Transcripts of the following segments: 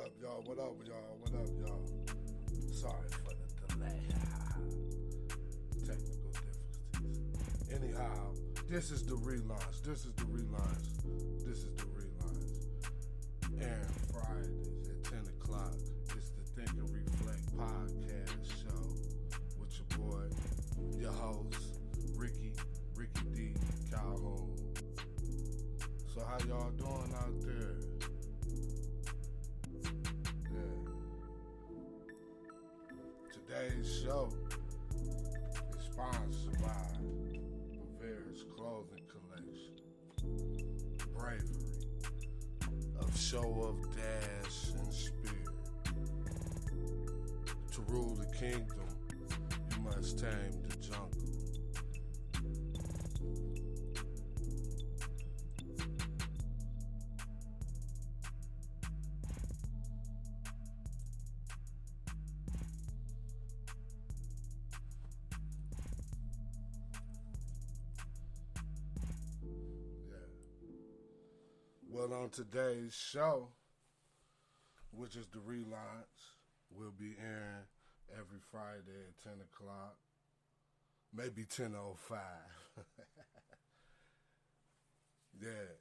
up, y'all? What up, y'all? What up, y'all? Sorry for the delay. Technical difficulties. Anyhow, this is the relaunch. This is the relaunch. This is the relaunch. Airing Fridays at 10 o'clock. It's the Think and Reflect podcast show with your boy, your host, Ricky D. Calhoun. So how y'all doing out there? Yeah. Today's show is sponsored by Bavaria's clothing collection. Bravery of show of dash and spear. To rule the kingdom, you must tame the jungle. Well, on today's show, which is the relaunch, we'll be airing every Friday at 10 o'clock, maybe 10:05. Yeah,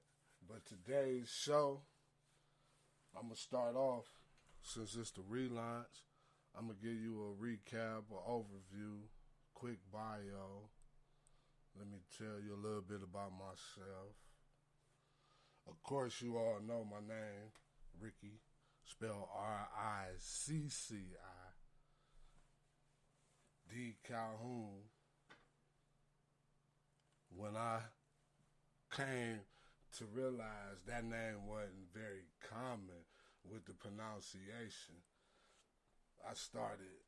but today's show, I'm going to start off, since it's the relaunch, I'm going to give you a recap, an overview, quick bio. Let me tell you a little bit about myself. Of course, you all know my name, Ricky, spelled Ricci, D. Calhoun. When I came to realize that name wasn't very common with the pronunciation, I started,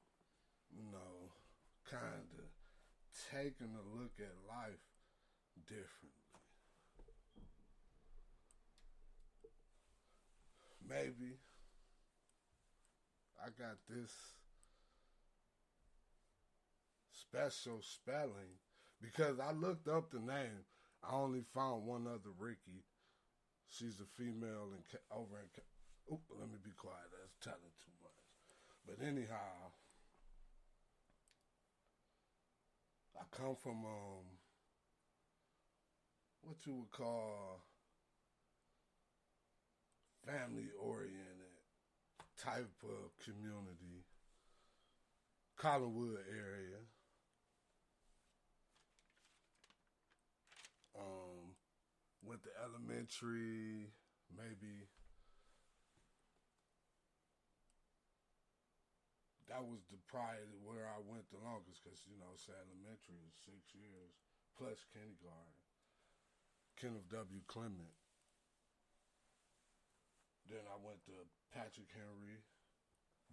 kind of taking a look at life differently. Maybe I got this special spelling because I looked up the name. I only found one other Ricky. She's a female over in. Let me be quiet. That's telling too much. But anyhow, I come from what you would call family-oriented type of community, Collinwood area. Went to elementary, maybe. That was the prior to where I went the longest, because, elementary is 6 years, plus kindergarten. Kenneth W. Clement. Then I went to Patrick Henry.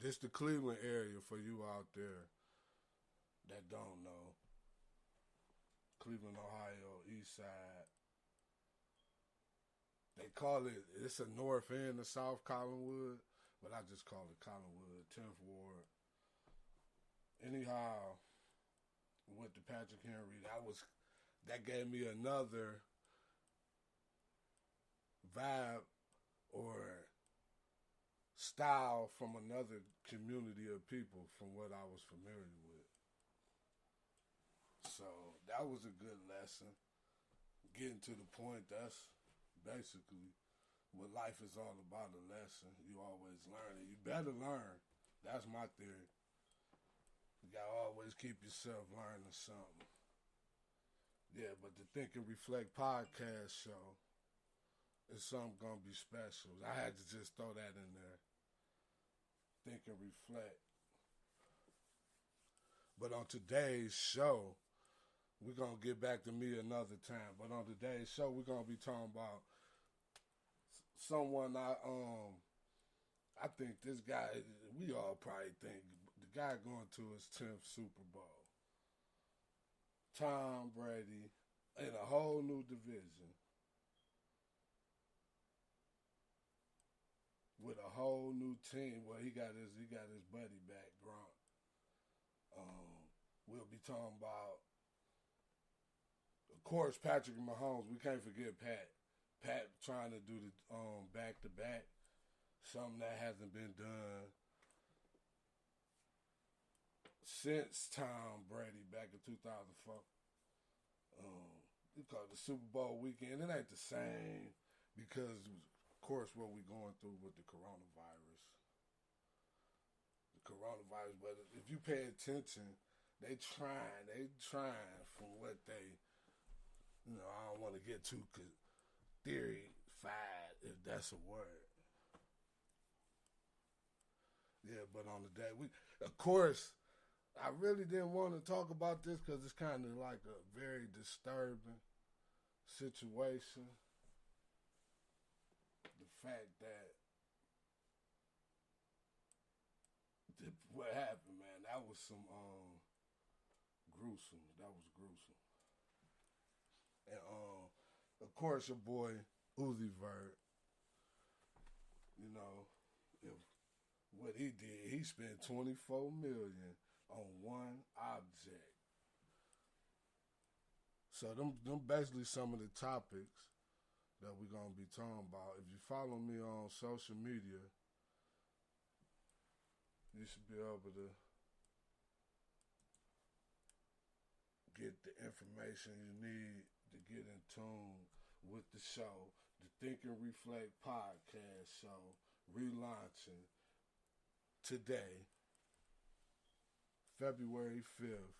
This the Cleveland area for you out there that don't know. Cleveland, Ohio, East Side. They call it's a north end of South Collinwood, but I just call it Collinwood, 10th Ward. Anyhow, went to Patrick Henry. That gave me another vibe or style from another community of people from what I was familiar with. So that was a good lesson. Getting to the point, that's basically what life is all about, a lesson. You always learn it. You better learn. That's my theory. You gotta always keep yourself learning something. Yeah, but the Think and Reflect podcast show, it's something gonna be special. I had to just throw that in there. Think and reflect. But on today's show, we're gonna get back to me another time. But on today's show, we're gonna be talking about someone I think this guy, we all probably think the guy going to his 10th Super Bowl. Tom Brady in a whole new division. With a whole new team. Well, he got his buddy back, Gronk. We'll be talking about, of course, Patrick Mahomes. We can't forget Pat. Pat trying to do the back-to-back. something that hasn't been done since Tom Brady back in 2004. Because the Super Bowl weekend, it ain't the same because, of course, what we going through with the coronavirus. But if you pay attention, they trying from what they, I don't want to get too theory-fied, if that's a word. Yeah, but on the day, of course, I really didn't want to talk about this because it's kind of like a very disturbing situation. The fact that what happened, man, that was some gruesome. That was gruesome. And of course, your boy Uzi Vert, if what he did, he spent $24 million on one object. So them basically some of the topics that we're gonna be talking about. If you follow me on social media, you should be able to get the information you need to get in tune with the show, the Think and Reflect podcast show, relaunching today, February 5th,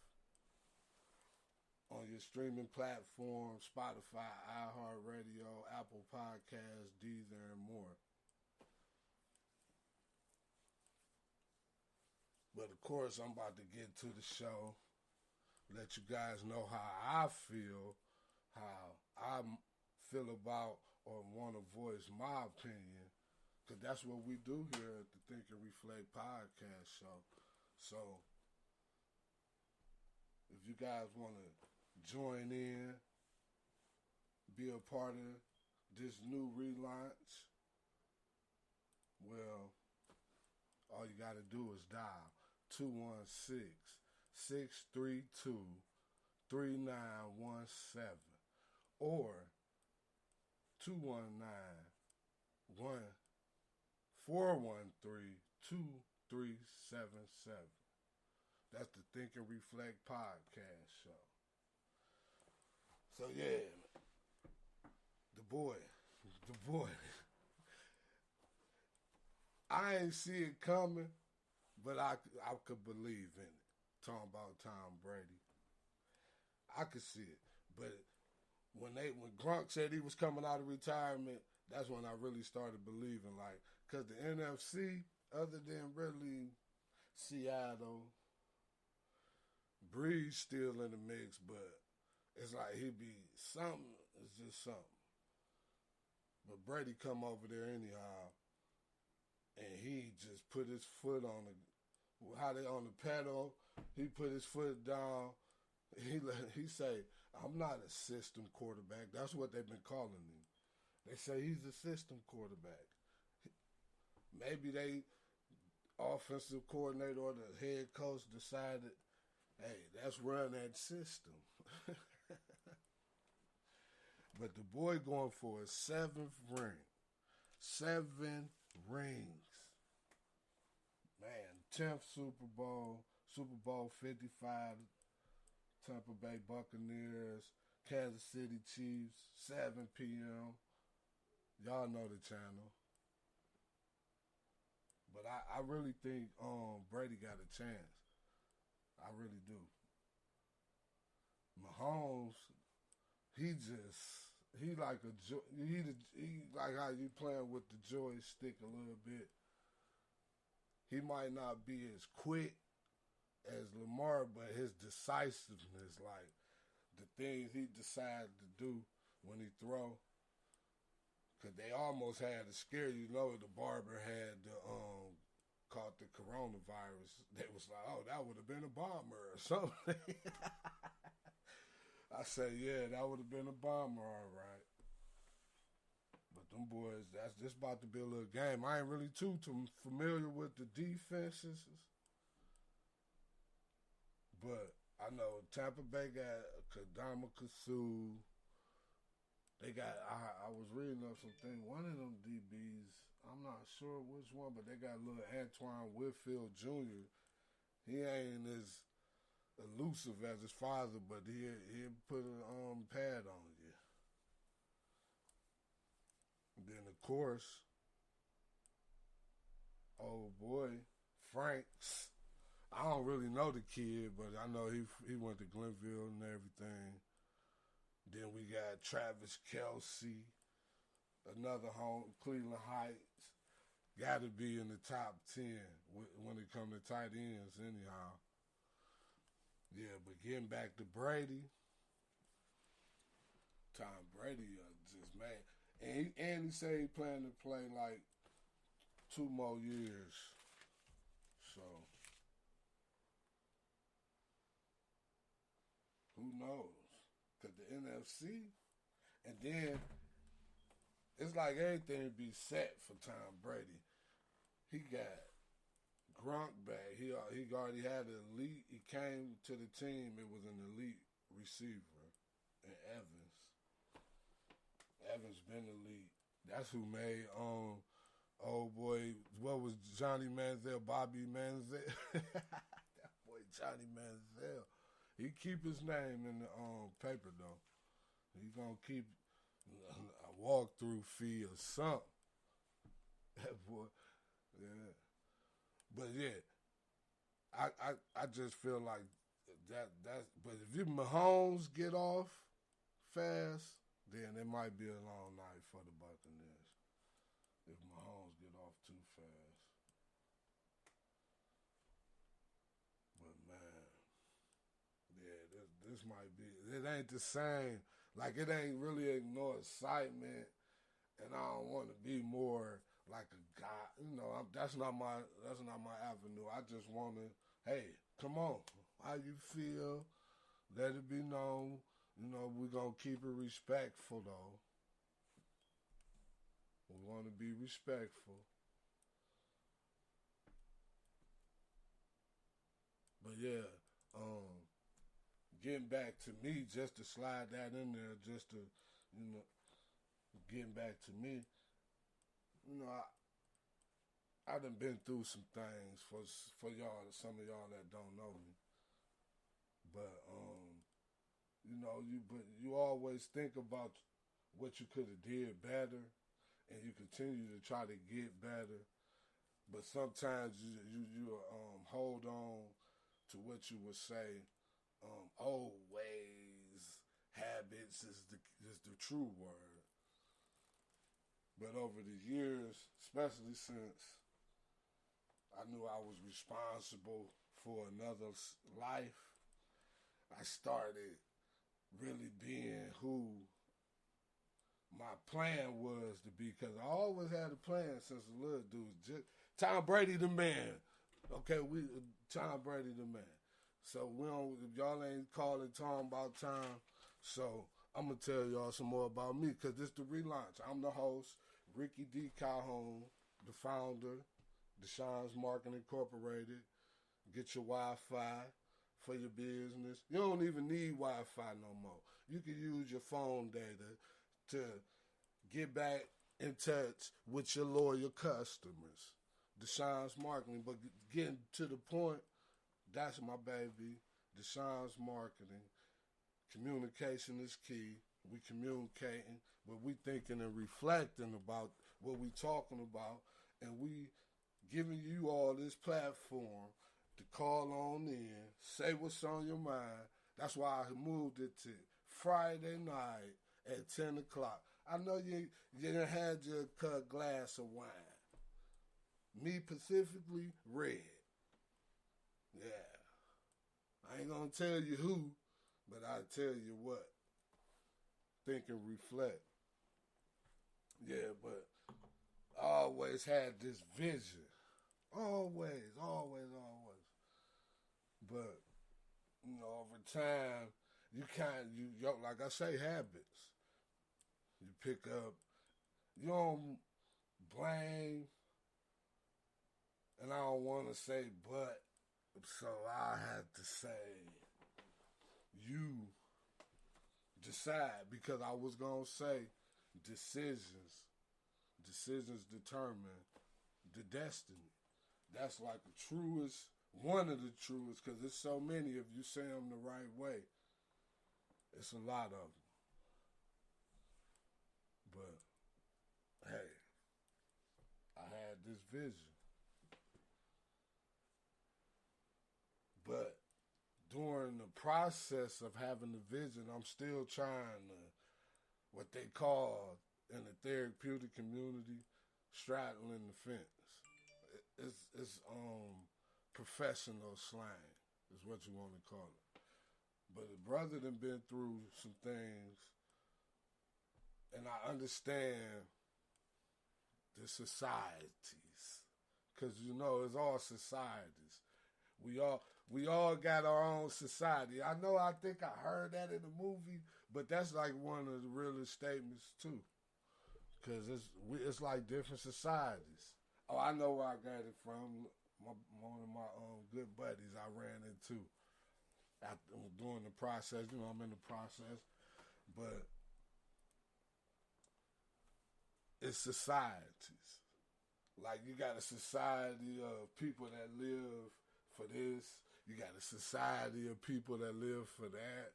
on your streaming platform, Spotify, iHeartRadio, Apple Podcasts, Deezer, and more. But of course, I'm about to get to the show, let you guys know how I feel about or want to voice my opinion, because that's what we do here at the Think and Reflect podcast show. So, if you guys want to join in, be a part of this new relaunch, well, all you got to do is dial 216-632-3917 or 219-413-2377. That's the Think and Reflect podcast show. So yeah, the boy. I ain't see it coming, but I could believe in it. Talking about Tom Brady, I could see it. But when Gronk said he was coming out of retirement, that's when I really started believing. Like, cause the NFC, other than really Seattle, Breeze still in the mix, but it's like he be something. It's just something. But Brady come over there anyhow, and he just put his foot on how they on the pedal. He put his foot down. He say, "I'm not a system quarterback." That's what they've been calling him. They say he's a system quarterback. Maybe they offensive coordinator or the head coach decided, hey, let's run that system. But the boy going for his 7th ring. 7 rings. Man, 10th Super Bowl, Super Bowl 55, Tampa Bay Buccaneers, Kansas City Chiefs, 7 p.m. Y'all know the channel. But I really think Brady got a chance. I really do. Mahomes, he like how you playing with the joystick a little bit. He might not be as quick as Lamar, but his decisiveness, like the things he decided to do when he throw, because they almost had to scare you. The barber had caught the coronavirus. They was like, oh, that would have been a bomber or something. I say, yeah, that would have been a bomber, all right. But them boys, this about to be a little game. I ain't really too familiar with the defenses. But I know Tampa Bay got Kadama Kasu. They got, I was reading up some things. One of them DBs, I'm not sure which one, but they got little Antoine Whitfield Jr. He ain't as elusive as his father, but he'll put a pad on you. Then of course, old boy Franks. I don't really know the kid, but I know he went to Glenville and everything. Then we got Travis Kelsey, another home Cleveland Heights. Got to be in the top 10 when it comes to tight ends, anyhow. Yeah, but getting back to Brady, Tom Brady just man, and he said he planned to play like 2 more years. So who knows? Because the NFC, and then it's like everything be set for Tom Brady. He got Gronk back. He already had an elite. He came to the team. It was an elite receiver, and Evans. Evans been elite. That's who made old boy. What was Johnny Manziel? Bobby Manziel. That boy Johnny Manziel. He keep his name in the paper though. He gonna keep a walkthrough fee or something. That boy, yeah. But yeah, I just feel like that's. But if you Mahomes get off fast, then it might be a long night for the Buccaneers. If Mahomes get off too fast, but man, yeah, this might be. It ain't the same. Like it ain't really no excitement, and I don't want to be more like a guy. You know, that's not my avenue. I just want to. Hey, come on, how you feel? Let it be known. You know, we're gonna keep it respectful though. We want to be respectful. But yeah, getting back to me, just to slide that in there, just to, you know, getting back to me, you know, I done been through some things for y'all, some of y'all that don't know me. But you know, you always think about what you could have did better, and you continue to try to get better. But sometimes you hold on to what you would say. Old ways, habits is the true word. But over the years, especially since I knew I was responsible for another's life, I started really being who my plan was to be. Because I always had a plan since a little dude. Just Tom Brady the man. Okay, Tom Brady the man. So we don't. Y'all ain't calling Tom about time. So I'm gonna tell y'all some more about me because this the relaunch. I'm the host, Ricky D. Calhoun, the founder, Deshaun's Marketing Incorporated. Get your Wi-Fi for your business. You don't even need Wi-Fi no more. You can use your phone data to get back in touch with your loyal customers. Deshaun's Marketing, but getting to the point, that's my baby. Deshaun's Marketing. Communication is key. We communicating, but we thinking and reflecting about what we talking about, and we giving you all this platform to call on in, say what's on your mind. That's why I moved it to Friday night at 10 o'clock. I know you done had your glass of wine. Me specifically, red. Yeah. I ain't gonna tell you who, but I'll tell you what. Think and reflect. Yeah, but I always had this vision. Always. But, you know, over time, like I say, habits. You pick up, you don't blame, and I don't want to say but, so I had to say you decide, because I was going to say decisions. Decisions determine the destiny. That's like the truest, one of the truest, because there's so many. If you say them the right way, it's a lot of them. But hey, I had this vision. But during the process of having the vision, I'm still trying to, what they call in the therapeutic community, straddling the fence. It's professional slang is what you want to call it. But the brother done been through some things, and I understand the societies, because you know it's all societies. We all got our own society. I think I heard that in the movie, but that's like one of the realest statements too, because it's like different societies. Oh, I know where I got it from. One of my good buddies I ran into after during the process. You know, I'm in the process, but it's societies. Like you got a society of people that live for this. You got a society of people that live for that.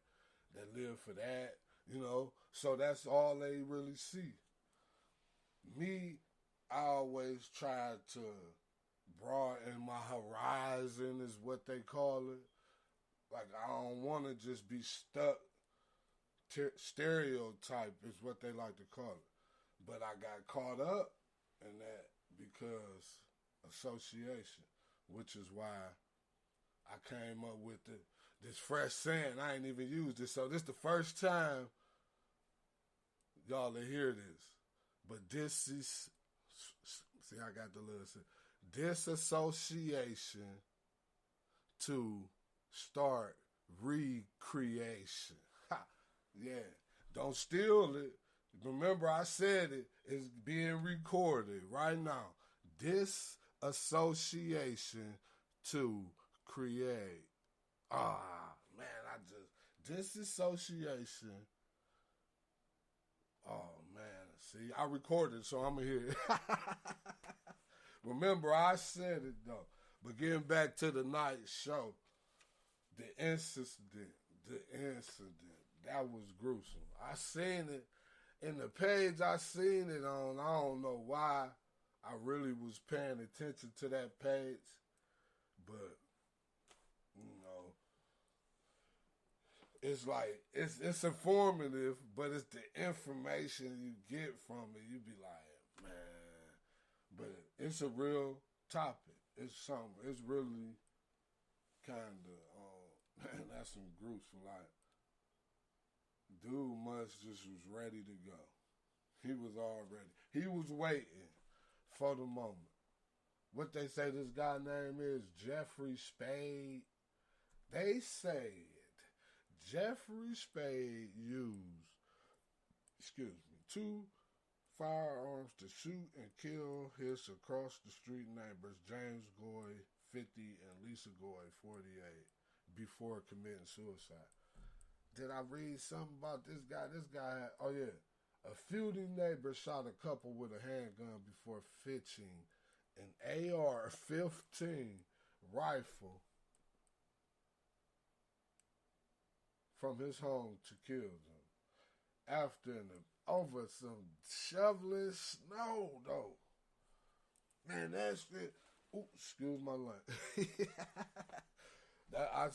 You know, so that's all they really see. Me, I always try to broaden my horizon, is what they call it. Like, I don't want to just be stuck. Stereotype is what they like to call it. But I got caught up in that because association, which is why I came up with this fresh saying. I ain't even used it. So this the first time y'all will hear this. But this is, see, I got the little, disassociation to start recreation. Ha, yeah, don't steal it. Remember I said it is being recorded right now. Disassociation to create. Disassociation. Oh, man. See, I recorded, so I'm going to hear it. Remember, I said it, though. But getting back to the night show, the incident, that was gruesome. I seen it in the page I seen it on. I don't know why I really was paying attention to that page, but, you know, it's like, it's informative, but it's the information you get from it. You be like, man, but it's a real topic. It's something. It's really kind of, man, that's some gruesome. Like, dude must just was ready to go. He was already. He was waiting for the moment. What they say this guy name is Jeffrey Spade. They said Jeffrey Spade used, 2 firearms to shoot and kill his across the street neighbors, James Goy, 50, and Lisa Goy, 48, before committing suicide. Did I read something about this guy? This guy, oh yeah, a feuding neighbor shot a couple with a handgun before fetching an AR-15 rifle from his home to kill them. After over some shoveling snow, though. Man, that's it. Ooh, excuse my language. I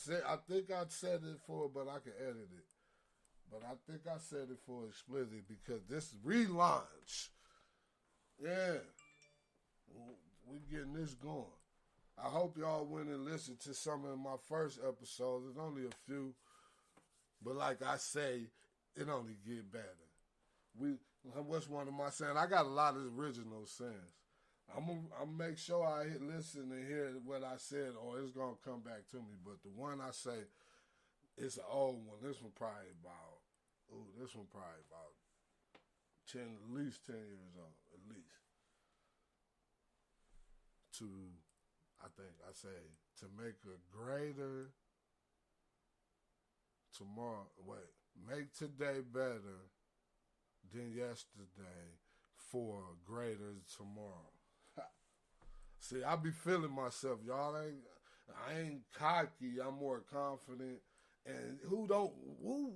think I said it for, but I can edit it. But I think I said it for explicit because this is Relaunch. Yeah. We getting this going. I hope y'all went and listened to some of my first episodes. There's only a few. But like I say, it only get better. What's one of my sayings? I got a lot of original sayings. I'm gonna make sure I listen and hear what I said, or it's gonna come back to me. But the one I say, it's an old one. This one probably about 10, at least 10 years old, at least. I say, to make a greater tomorrow. Make today better than yesterday. for a greater tomorrow. See, I be feeling myself, y'all. I ain't cocky. I'm more confident. And who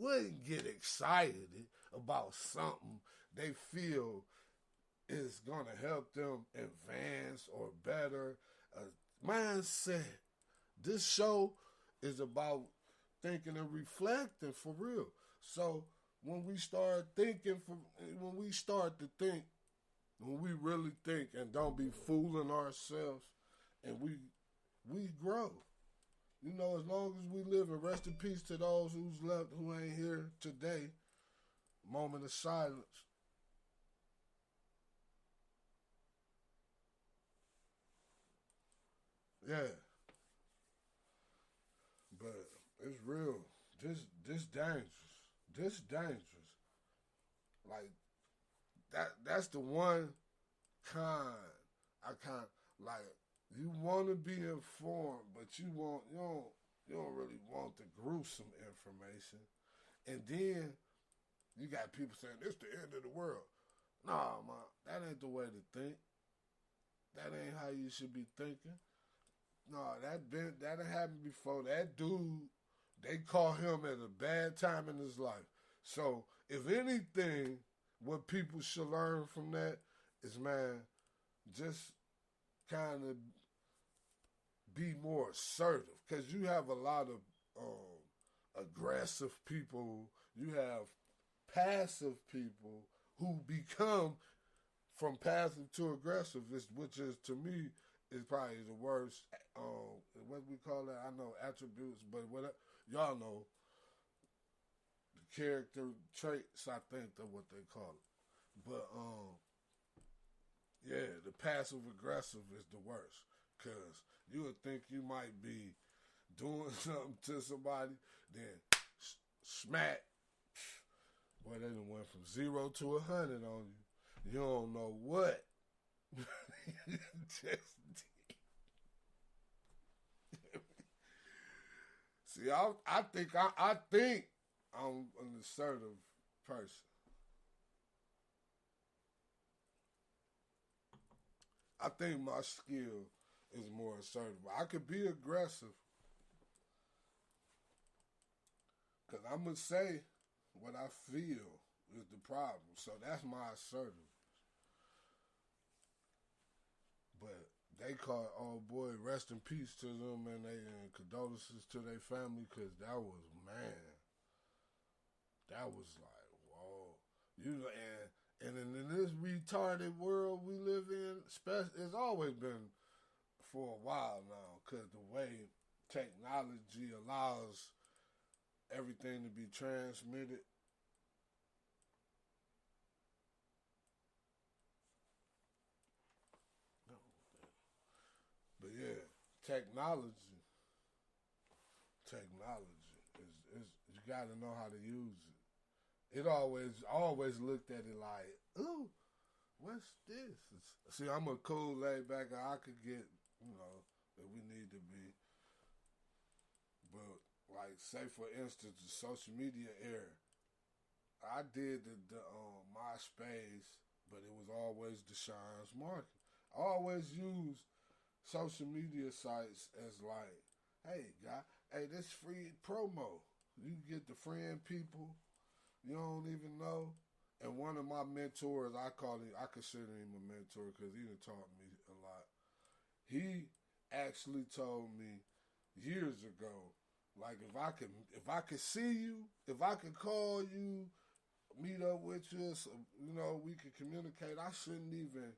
wouldn't get excited about something they feel is gonna help them advance or better mindset? This show is about thinking and reflecting for real. So when we start to think, when we really think and don't be fooling ourselves, and we grow. You know, as long as we live, and rest in peace to those who's left who ain't here today. Moment of silence. Yeah. But it's real. This dangerous. This dangerous. Like that's the one kind I kind like. You want to be informed, but you don't really want the gruesome information. And then you got people saying it's the end of the world. Nah, man, that ain't the way to think. That ain't how you should be thinking. No, that happened before. That dude, they caught him at a bad time in his life. So if anything, what people should learn from that is, man, just kind of be more assertive, because you have a lot of aggressive people. You have passive people who become from passive to aggressive, which is, to me, is probably the worst. What we call that? I know attributes, but what y'all know, the character traits. I think that's what they call it. But yeah, the passive aggressive is the worst, because you would think you might be doing something to somebody, then smack. Boy, they done went from 0 to 100 on you. You don't know what. See, I think I'm an assertive person. I think my skill is more assertive. I could be aggressive, because I'm going to say what I feel is the problem. So that's my assertive. But they call, oh boy, rest in peace to them, and condolences to their family, because that was, man, that was like, whoa. You know, and in this retarded world we live in, it's always been for a while now, because the way technology allows everything to be transmitted. But yeah, technology is you got to know how to use it. It always looked at it like, ooh, what's this? See, I'm a cool laid back. I could get, that we need to be. But like, say for instance, the social media era. I did the MySpace, but it was always Deshaun's market. I always used social media sites as like, hey, guy, hey, this free promo. You get to friend people you don't even know. And one of my mentors, I consider him a mentor, because he done taught me a lot. He actually told me years ago, like, if I could see you, if I could call you, meet up with you, so, we could communicate, I shouldn't even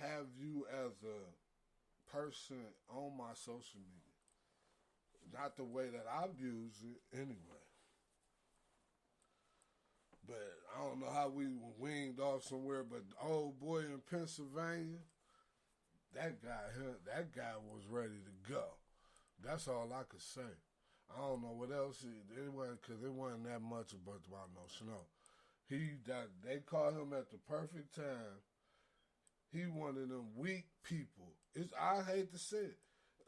have you as a person on my social media. Not the way that I've used it anyway. But I don't know how we winged off somewhere, but old boy in Pennsylvania, that guy was ready to go. That's all I could say. I don't know what else it wasn't, because it wasn't that much about no snow. They caught him at the perfect time. He one of them weak people. I hate to say it.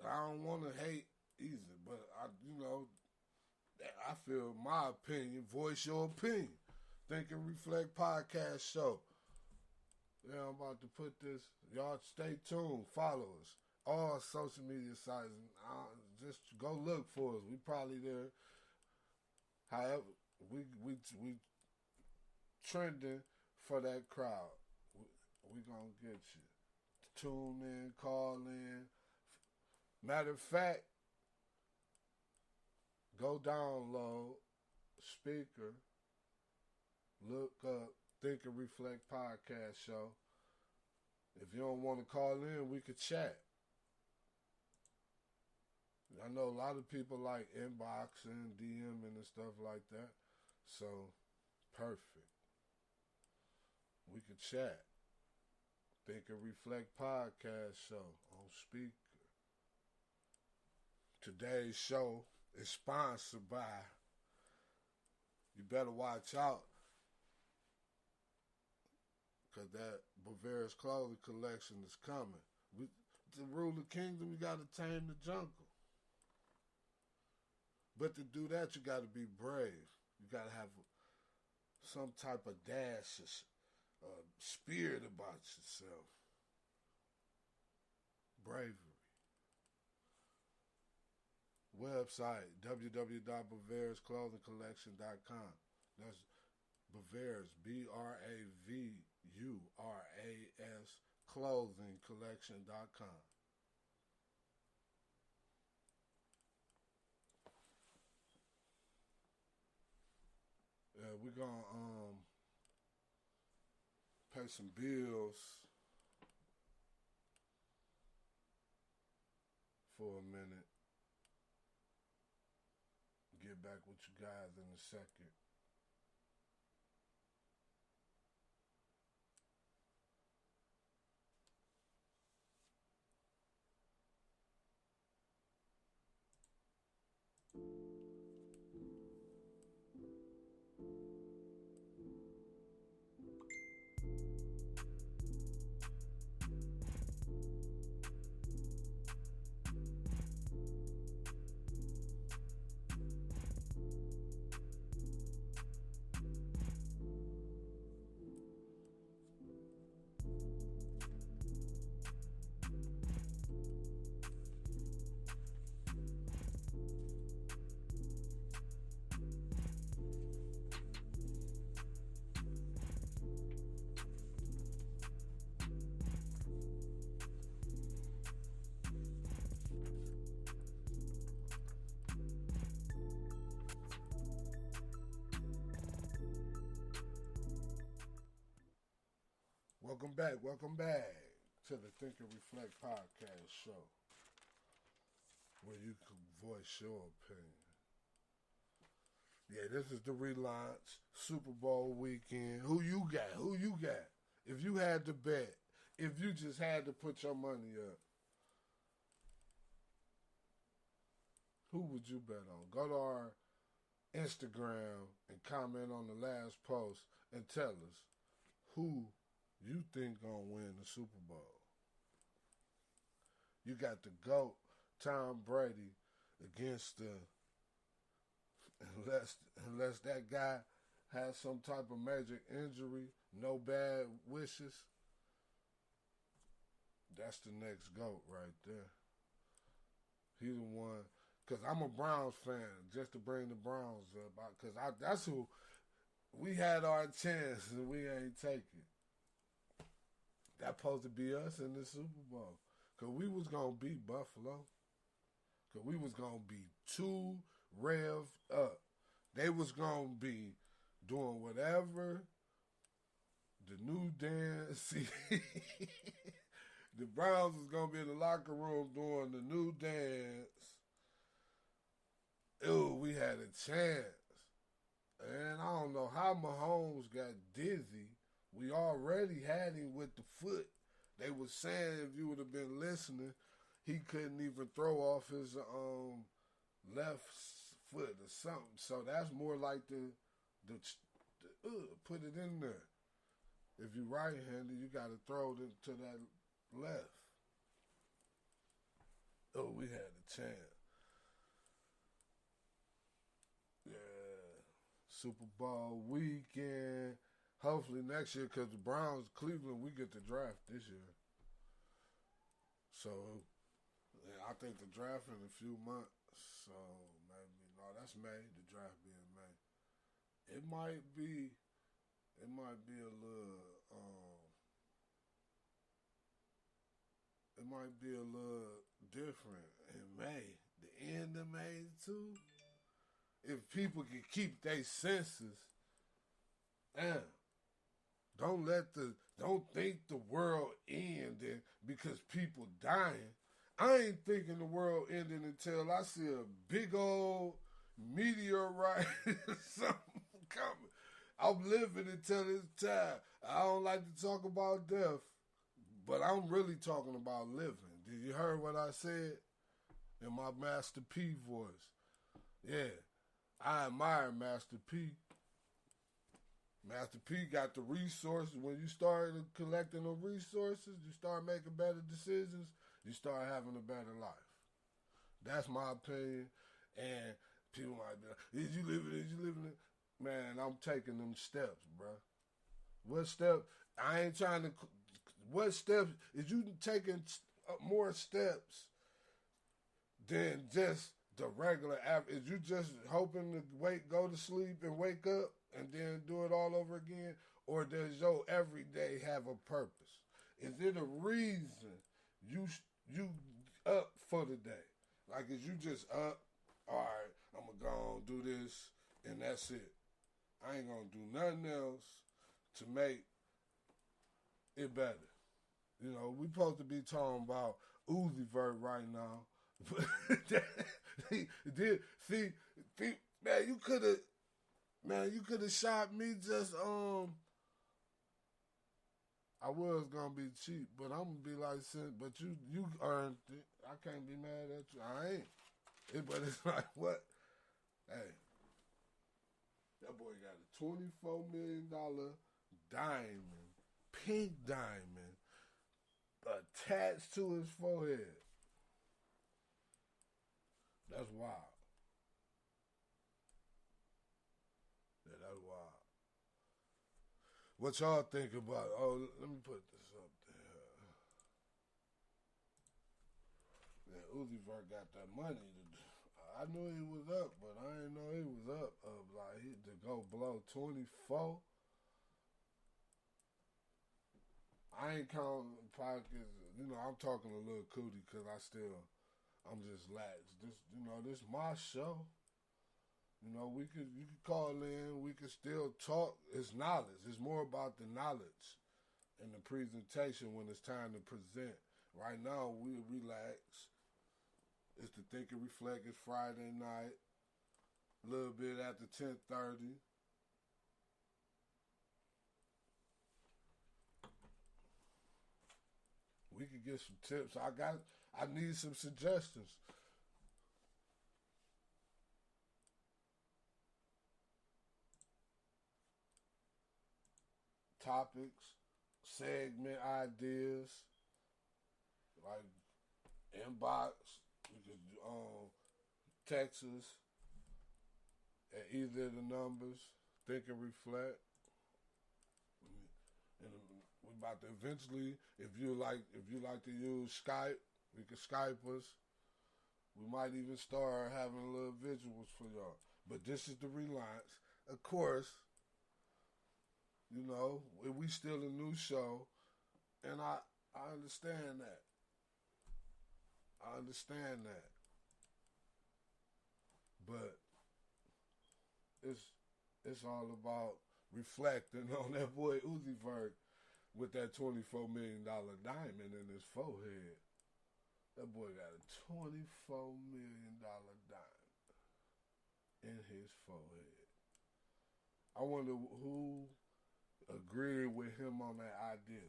I don't want to hate either, but I feel my opinion. Voice your opinion. Think and Reflect podcast show. Yeah, I'm about to put this. Y'all stay tuned. Follow us. All social media sites. Just go look for us. We probably there. However, we trending for that crowd. We gonna get you. Tune in, call in. Matter of fact, go download speaker. Look up Think and Reflect podcast show. If you don't want to call in, we could chat. I know a lot of people like inboxing, DMing, and stuff like that. So, perfect. We could chat. Think and Reflect podcast show on speaker. Today's show is sponsored by, you better watch out, because that Bavaria's clothing collection is coming. To rule the kingdom, you got to tame the jungle. But to do that, you got to be brave. You got to have some type of dash, spirit about yourself. Bravery. Website, www.bavariasclothingcollection.com. That's Bavaria's, BRAVURAS, clothingcollection.com. We're going to pay some bills for a minute. Get back with you guys in a second. Welcome back to the Think and Reflect podcast show, where you can voice your opinion. Yeah, this is the relaunch, Super Bowl weekend. Who you got? If you had to bet, if you just had to put your money up, who would you bet on? Go to our Instagram and comment on the last post and tell us who you think gonna win the Super Bowl. You got the GOAT, Tom Brady, against unless that guy has some type of major injury, no bad wishes. That's the next GOAT right there. He the one, because I'm a Browns fan, just to bring the Browns up, because that's who, we had our chance and we ain't take it. That supposed to be us in the Super Bowl. Because we was going to beat Buffalo. Because we was going to be too revved up. They was going to be doing whatever the new dance. The Browns was going to be in the locker room doing the new dance. Ew, we had a chance. And I don't know how Mahomes got dizzy. We already had him with the foot. They were saying if you would have been listening, he couldn't even throw off his left foot or something. So that's more like the put it in there. If you're right-handed, you got to throw it to that left. Oh, we had a chance. Yeah. Super Bowl weekend. Hopefully next year, because the Browns, Cleveland, we get the draft this year. So yeah, I think the draft in a few months. So maybe no, that's May. The draft being May. It might be. It might be a little. It might be a little different in May. The end of May too. If people can keep their senses, damn. Don't think the world ending because people dying. I ain't thinking the world ending until I see a big old meteorite or something coming. I'm living until it's time. I don't like to talk about death, but I'm really talking about living. Did you hear what I said in my Master P voice? Yeah, I admire Master P. Master P got the resources. When you start collecting the resources, you start making better decisions, you start having a better life. That's my opinion. And people might be like, is you living it? Is you living it? Man, I'm taking them steps, bro. What step? I ain't trying to. What steps? Is you taking more steps than just the regular average? Is you just hoping to go to sleep and wake up and then do it all over again? Or does your everyday have a purpose? Is it a reason you up for the day? Like, is you just up, all right, I'm going to go and do this, and that's it. I ain't going to do nothing else to make it better. You know, we supposed to be talking about Uzi Vert right now. See, man, you could have shot me just, I was gonna be cheap, but I'm gonna be like, but you earned it. I can't be mad at you. I ain't. But it's like, what? Hey, that boy got a $24 million diamond, pink diamond, attached to his forehead. That's wild. Yeah, that's wild. What y'all think about? Oh, let me put this up there. Yeah, Uzi Vert got that money. I knew he was up, but I didn't know he was up. Like to go below 24. I ain't counting pockets. You know, I'm talking a little cootie because I'm just lax. This my show. You know, you could call in. We could still talk. It's knowledge. It's more about the knowledge and the presentation when it's time to present. Right now, we relax. It's the Think and Reflect. It's Friday night. A little bit after 10:30. We could get some tips. I need some suggestions. Topics, segment ideas, like inbox. You could text us at either of the numbers. Think and Reflect. And we about to eventually, if you like to use Skype, we can Skype us. We might even start having little visuals for y'all. But this is the Relaunch. Of course, you know, we still a new show, and I understand that. I understand that. But it's all about reflecting on that boy Uzi Vert with that $24 million diamond in his forehead. That boy got a $24 million diamond in his forehead. I wonder who agreed with him on that idea.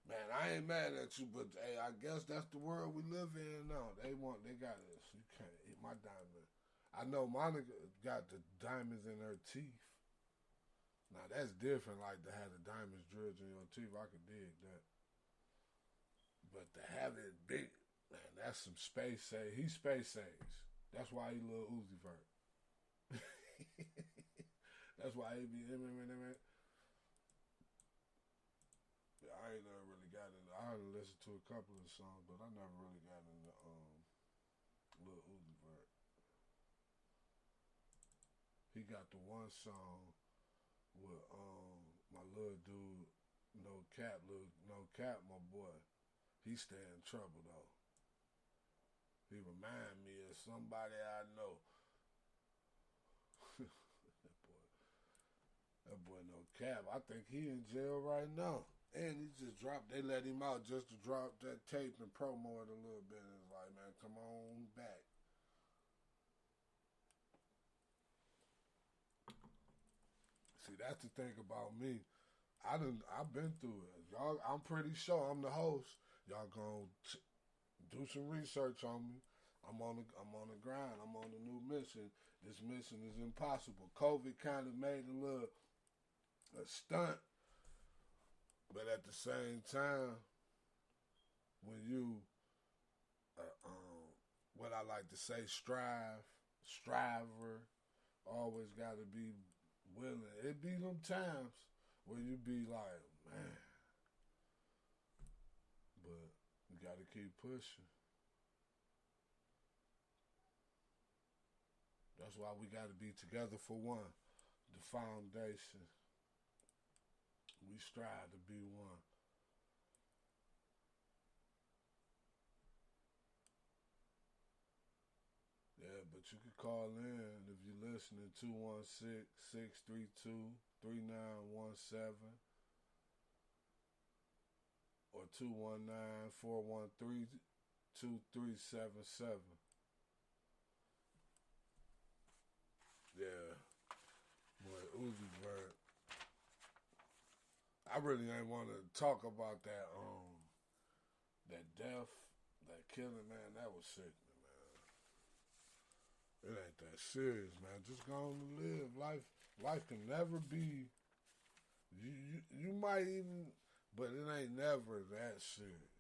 Man, I ain't mad at you, but hey, I guess that's the world we live in now. They got this. You can't eat my diamond. I know Monica got the diamonds in her teeth. Now that's different, like to have the diamonds drilled in your teeth. I could dig that. But to have it big, man, that's some space age. He space age. That's why he little Uzi Vert. That's why he be. I ain't never really got into. I heard listened to a couple of songs, but I never really got into Lil Uzi Vert. He got the one song with my little dude, no cap, my boy. He stay in trouble though. He remind me of somebody I know. that boy no cap. I think he in jail right now. And he just dropped, they let him out just to drop that tape and promo it a little bit. And it's like, man, come on back. See, that's the thing about me. I've been through it. Y'all, I'm pretty sure I'm the host. Y'all gonna do some research on me. I'm on the grind. I'm on a new mission. This mission is impossible. COVID kind of made a stunt, but at the same time, when you, what I like to say, striver, always got to be willing. It be them times where you be like, man, but you got to keep pushing. That's why we got to be together for one. The foundation. We strive to be one. Yeah, but you can call in if you're listening, 216-632-3917 or 219-413-2377. Yeah. Boy, Uzi Vert. I really ain't want to talk about that death, that killing, man. That was sick. It ain't that serious, man. Just go on to live. Life can never be. You might even, but it ain't never that serious.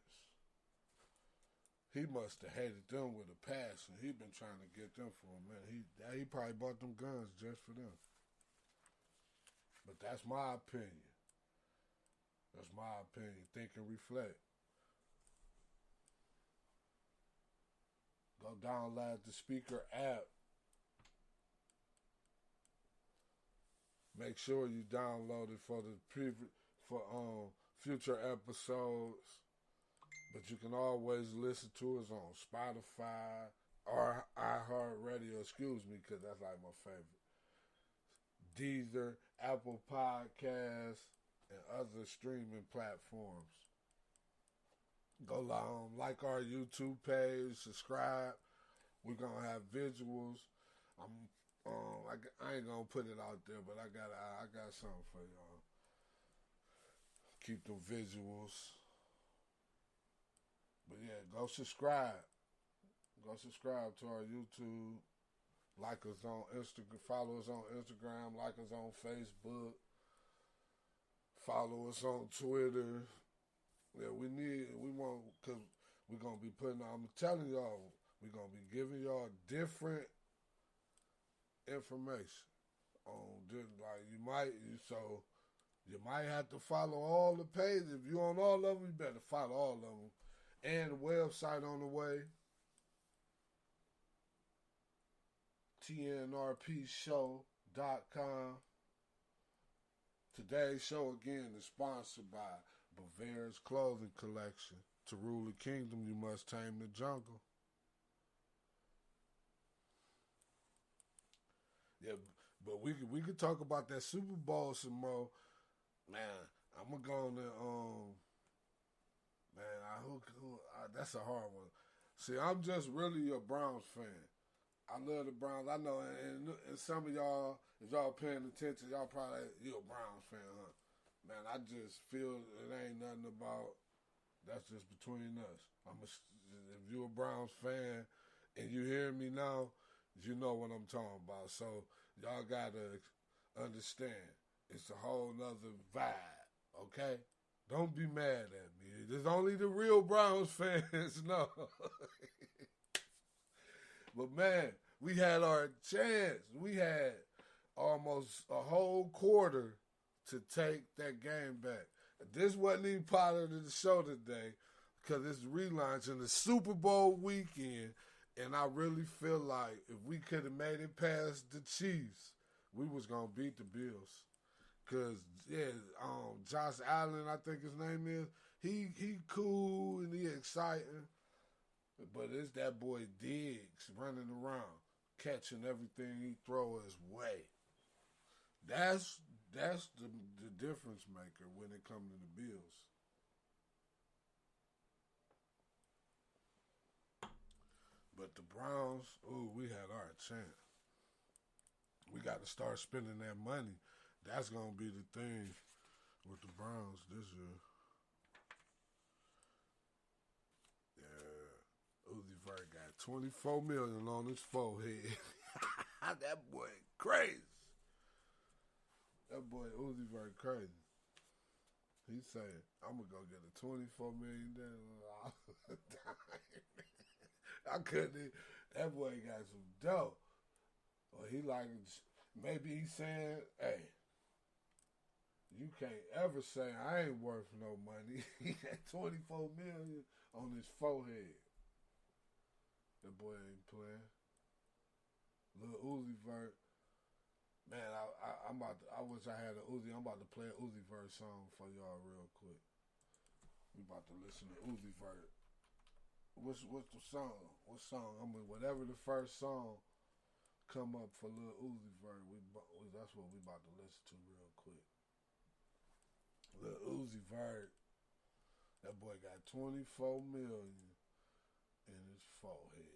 He must have hated them with a passion. He been trying to get them for a minute. He probably bought them guns just for them. But that's my opinion. That's my opinion. Think and reflect. Go download the Speaker app. Make sure you download it for the future episodes. But you can always listen to us on Spotify or iHeartRadio. Excuse me, because that's like my favorite. Deezer, Apple Podcasts, and other streaming platforms. Go like our YouTube page, subscribe. We're gonna have visuals. I ain't gonna put it out there, but I got something for y'all. Keep them visuals. But yeah, go subscribe. Go subscribe to our YouTube. Like us on Instagram. Follow us on Instagram. Like us on Facebook. Follow us on Twitter. Yeah, we want, because we're going to be I'm telling y'all, we're going to be giving y'all different information on different, like you might have to follow all the pages. If you on all of them, you better follow all of them. And the website on the way, tnrpshow.com. Today's show again is sponsored by Bavaria's Clothing Collection. To rule the kingdom, you must tame the jungle. Yeah, but we could talk about that Super Bowl some more. Man, I'm gonna go on there. That's a hard one. See, I'm just really a Browns fan. I love the Browns. I know, and some of y'all, if y'all paying attention, y'all probably, you a Browns fan, huh? Man, I just feel it ain't nothing about, that's just between us. If you a Browns fan and you hear me now, you know what I'm talking about. So y'all gotta understand, it's a whole nother vibe, okay? Don't be mad at me. There's only the real Browns fans, no. But man, we had our chance. We had almost a whole quarter to take that game back. This wasn't even part of the show today because it's relaunch in the Super Bowl weekend, and I really feel like if we could have made it past the Chiefs, we was gonna beat the Bills. Cause yeah, Josh Allen, I think his name is. He cool and he exciting, but it's that boy Diggs running around, catching everything he throw his way. That's that's the difference maker when it comes to the Bills. But the Browns, ooh, we had our chance. We got to start spending that money. That's gonna be the thing with the Browns this year. Yeah, Uzi Vert got 24 million on his forehead. That boy crazy. That boy Uzi Vert crazy. He saying, "I'm gonna go get a 24 million I couldn't. That boy got some dough. Or he like maybe he's saying, "Hey, you can't ever say I ain't worth no money." He got 24 million on his forehead. That boy ain't playing. Little Uzi Vert. Man, I'm about to, I wish I had a Uzi. I'm about to play a Uzi Vert song for y'all real quick. We about to listen to Uzi Vert. What's the song? What song? I mean, whatever the first song come up for Lil Uzi Vert, that's what we about to listen to real quick. Lil Uzi Vert, that boy got 24 million in his forehead.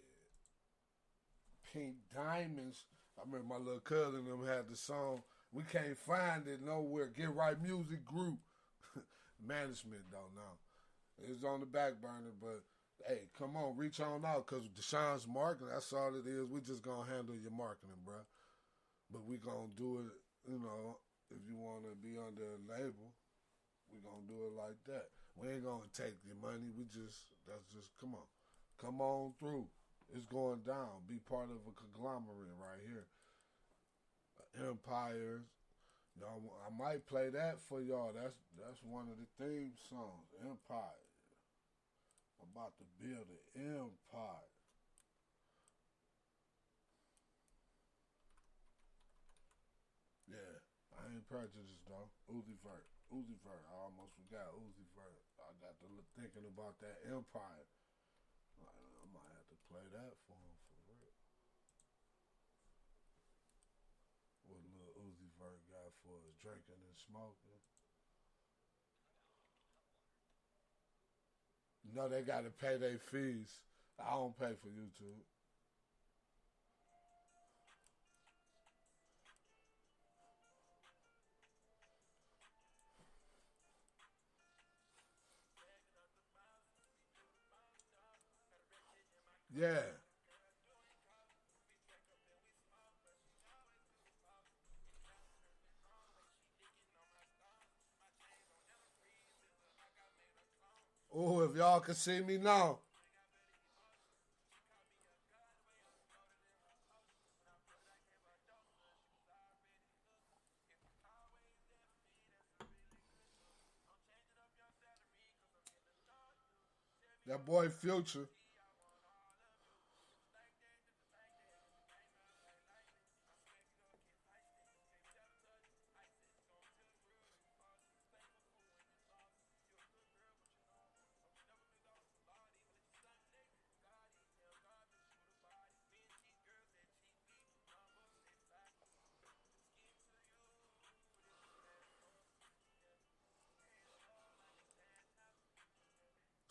Pink diamonds. I remember my little cousin them had the song. We can't find it nowhere. Get Right Music Group. Management don't know. It's on the back burner, but hey, come on, reach on out because Deshaun's marketing, that's all it is. We just gonna handle your marketing, bro. But we gonna do it, if you want to be under a label, we gonna do it like that. We ain't gonna take your money. That's just, come on through. It's going down. Be part of a conglomerate right here. Empires. I might play that for y'all. That's one of the theme songs. Empire. I'm about to build an empire. Yeah, I ain't prejudiced though. Uzi Vert. Uzi Vert. I almost forgot Uzi Vert. I got to thinking about that empire. I might have to play that for him for real. What little Uzi Vert got for us drinking and smoking. They got to pay their fees. I don't pay for YouTube. Yeah. Oh, if y'all can see me now. That boy Future.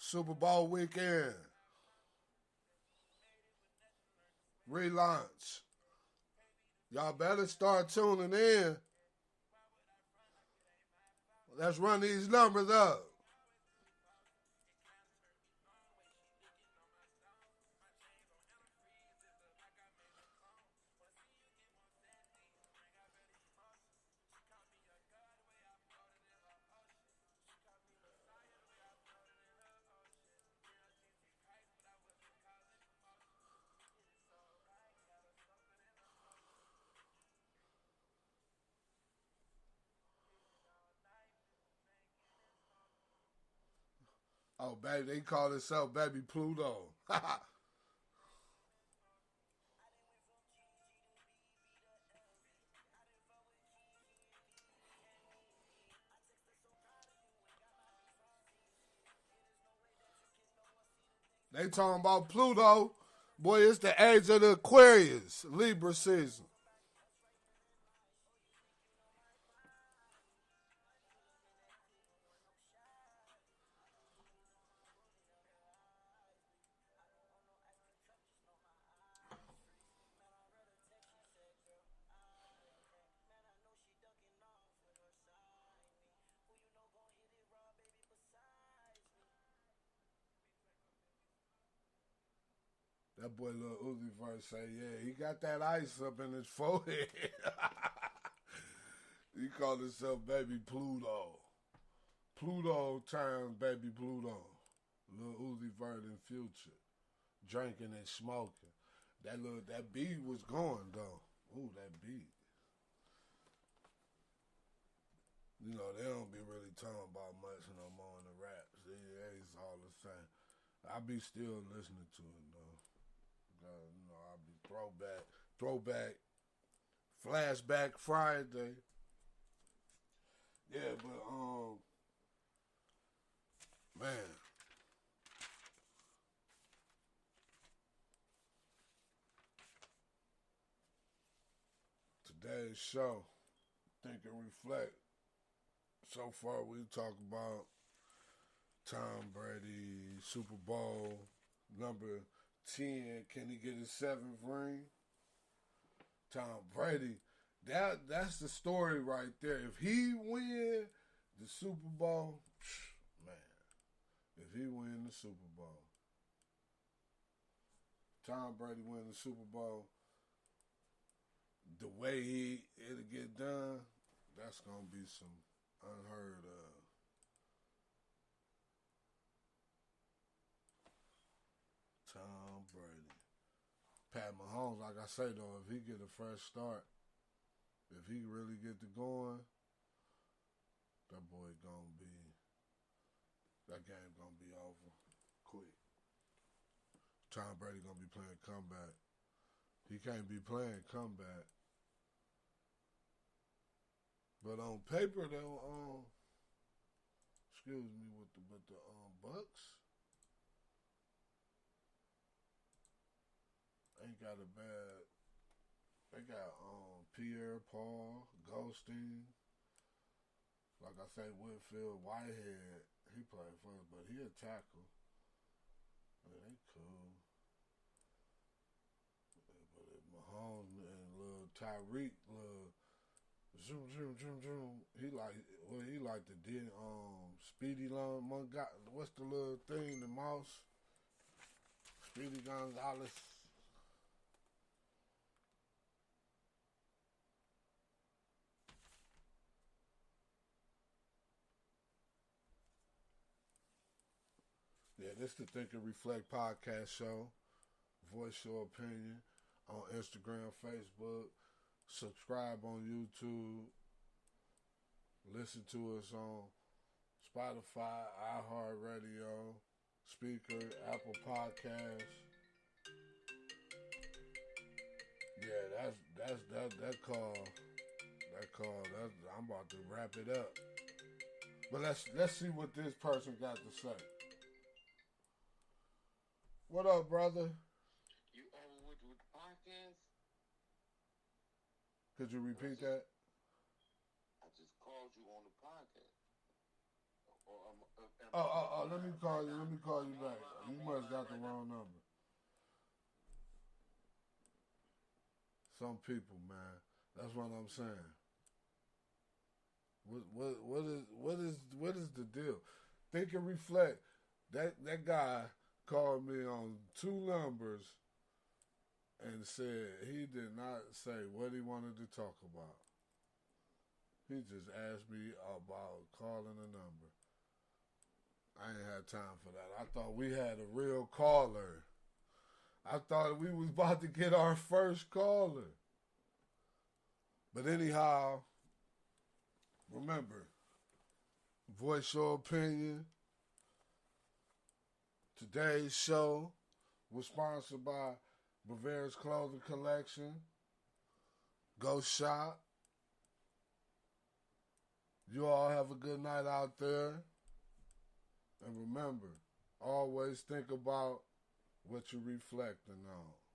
Super Bowl weekend. Relaunch. Y'all better start tuning in. Let's run these numbers up. Oh, baby, they call themselves Baby Pluto. They talking about Pluto. Boy, it's the age of the Aquarius, Libra season. That boy Lil Uzi Vert say, yeah, he got that ice up in his forehead. He called himself Baby Pluto. Pluto times Baby Pluto. Lil Uzi Vert in Future. Drinking and smoking. That beat was going though. Ooh, that beat. You know, they don't be really talking about much no more in the raps. It's all the same. I be still listening to it though. You know, I be throwback, flashback Friday. Yeah, but man, today's show, think and reflect. So far, we talk about Tom Brady, Super Bowl number 10. Can he get his seventh ring? Tom Brady. That's the story right there. If he win the Super Bowl, man. If he win the Super Bowl, Tom Brady win the Super Bowl, the way it'll get done, that's gonna be some unheard of. Tom Brady. Pat Mahomes, like I say though, if he get a fresh start, if he really get to going, that boy gonna be that game gonna be over quick. Tom Brady gonna be playing comeback. He can't be playing comeback. But on paper though, excuse me, with the Bucks ain't got a bad. They got Pierre Paul, Goldstein, like I say, Whitfield, Whitehead. He played for us, but he a tackle. Yeah, they cool. But if Mahomes and little Tyreek, little zoom zoom zoom zoom, he like the did Speedy Long what's the little thing, the mouse? Speedy Gonzalez. Yeah, this the Think and Reflect podcast show. Voice your opinion on Instagram, Facebook. Subscribe on YouTube. Listen to us on Spotify, iHeartRadio, Speaker, Apple Podcasts. Yeah, that call. That call. I'm about to wrap it up. But let's see what this person got to say. What up, brother? You over with the podcast? Could you Or I repeat just that? I just called you on the podcast. Or am Oh, I oh, on the oh, let me line call right you. now? Let me call you I'm back. online. You I'm must online got the right now. wrong number. Some people, man. That's what I'm saying. What is the deal? Think and reflect. That guy called me on two numbers and said he did not say what he wanted to talk about. He just asked me about calling a number. I ain't had time for that. I thought we had a real caller. I thought we was about to get our first caller. But anyhow, remember, voice your opinion Today's show was sponsored by Bavaria's Clothing Collection. Go shop. You all have a good night out there. And remember, always think about what you're reflecting on.